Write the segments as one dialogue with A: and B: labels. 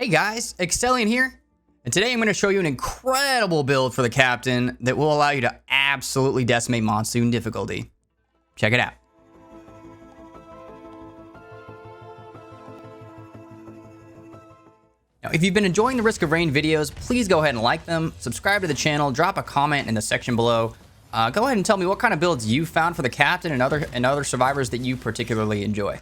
A: Hey guys, Excellion here, and today I'm going to show you an incredible build for the captain that will allow you to absolutely decimate monsoon difficulty. Check it out. Now, if you've been enjoying the Risk of Rain videos, please go ahead and like them, subscribe to the channel, drop a comment in the section below. Go ahead and tell me what kind of builds you found for the captain and other survivors that you particularly enjoy.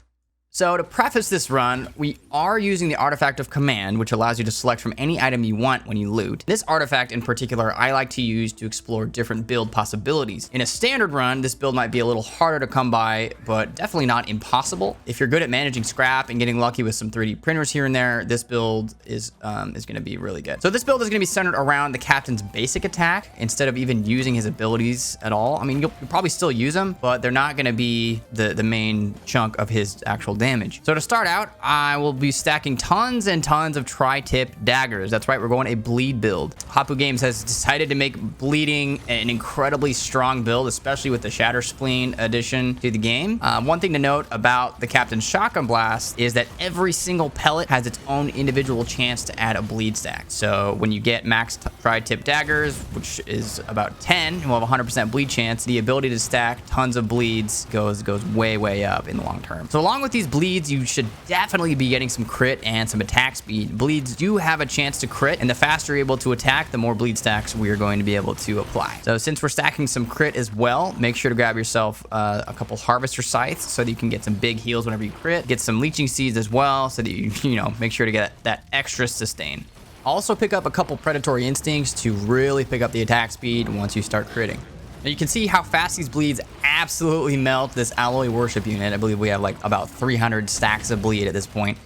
A: So to preface this run, we are using the Artifact of Command, which allows you to select from any item you want when you loot. This artifact in particular, I like to use to explore different build possibilities. In a standard run, this build might be a little harder to come by, but definitely not impossible. If you're good at managing scrap and getting lucky with some 3D printers here and there, this build is going to be really good. So this build is going to be centered around the captain's basic attack instead of even using his abilities at all. I mean, you'll probably still use them, but they're not going to be the main chunk of his actual damage. So to start out, I will be stacking tons and tons of tri-tip daggers. That's right, we're going a bleed build. Hapu Games has decided to make bleeding an incredibly strong build, especially with the Shatter Spleen addition to the game. One thing to note about the Captain's Shotgun Blast is that every single pellet has its own individual chance to add a bleed stack. So when you get max tri-tip daggers, which is about 10, and we'll have 100% bleed chance, the ability to stack tons of bleeds goes way up in the long term. So along with these bleeds, you should definitely be getting some crit and some attack speed. Bleeds do have a chance to crit, and the faster you're able to attack, the more bleed stacks we are going to be able to apply. So since we're stacking some crit as well, make sure to grab yourself a couple harvester scythes so that you can get some big heals whenever you crit. Get some leeching seeds as well so that you know, make sure to get that extra sustain. Also pick up a couple predatory instincts to really pick up the attack speed once you start critting. Now you can see how fast these bleeds absolutely melt this alloy worship unit. I believe we have like about 300 stacks of bleed at this point.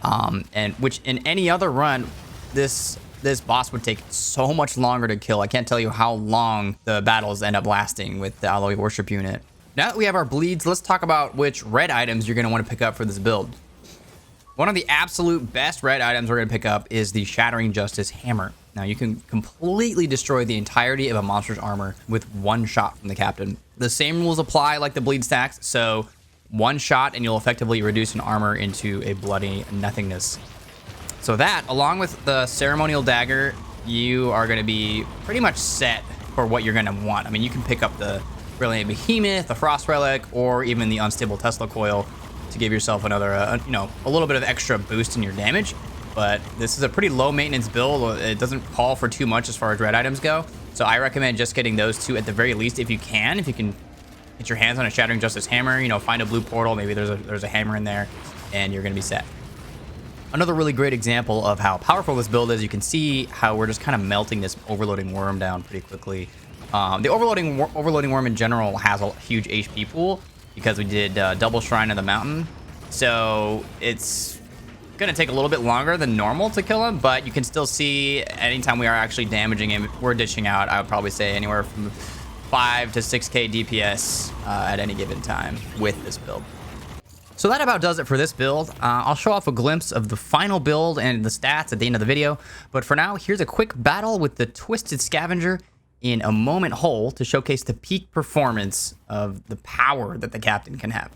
A: And which in any other run, this boss would take so much longer to kill. I can't tell you how long the battles end up lasting with the alloy worship unit. Now that we have our bleeds, let's talk about which red items you're going to want to pick up for this build. One of the absolute best red items we're going to pick up is the Shattering Justice Hammer. Now, you can completely destroy the entirety of a monster's armor with one shot from the captain. The same rules apply like the bleed stacks, so one shot and you'll effectively reduce an armor into a bloody nothingness. So that, along with the ceremonial dagger, you are going to be pretty much set for what you're going to want. I mean, you can pick up the Brilliant Behemoth, the Frost Relic, or even the Unstable Tesla Coil to give yourself another, a little bit of extra boost in your damage. But this is a pretty low maintenance build. It doesn't call for too much as far as red items go. So I recommend just getting those two at the very least if you can. If you can get your hands on a Shattering Justice Hammer, find a blue portal, maybe there's a hammer in there, and you're gonna be set. Another really great example of how powerful this build is, you can see how we're just kind of melting this Overloading Worm down pretty quickly. The Overloading Worm in general has a huge HP pool because we did double Shrine of the Mountain. So it's gonna take a little bit longer than normal to kill him, but you can still see anytime we are actually damaging him, we're dishing out, I would probably say, anywhere from 5 to 6k DPS at any given time with this build. So that about does it for this build. I'll show off a glimpse of the final build and the stats at the end of the video, but for now, here's a quick battle with the Twisted Scavenger in a moment hole to showcase the peak performance of the power that the captain can have.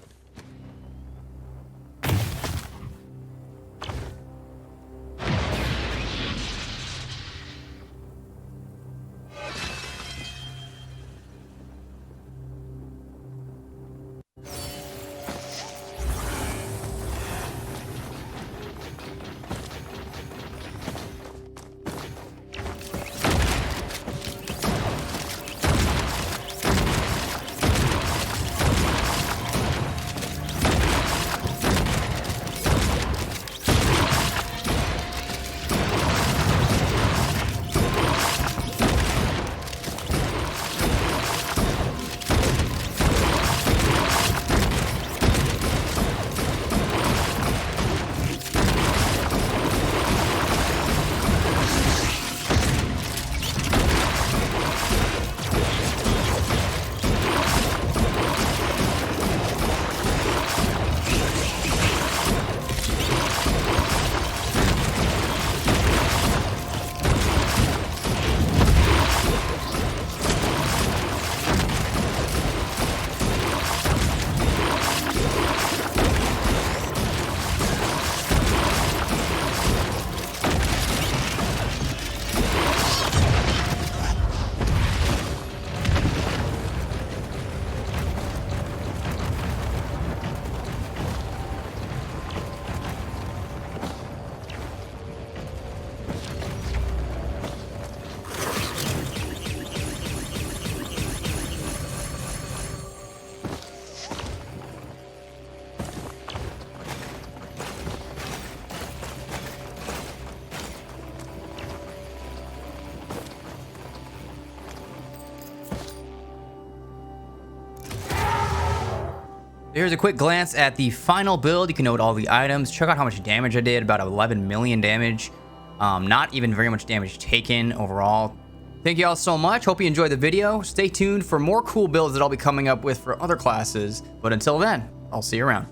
A: Here's a quick glance at the final build. You can note all the items. Check out how much damage I did, about 11 million damage. Not even very much damage taken overall. Thank you all so much. Hope you enjoyed the video. Stay tuned for more cool builds that I'll be coming up with for other classes. But until then, I'll see you around.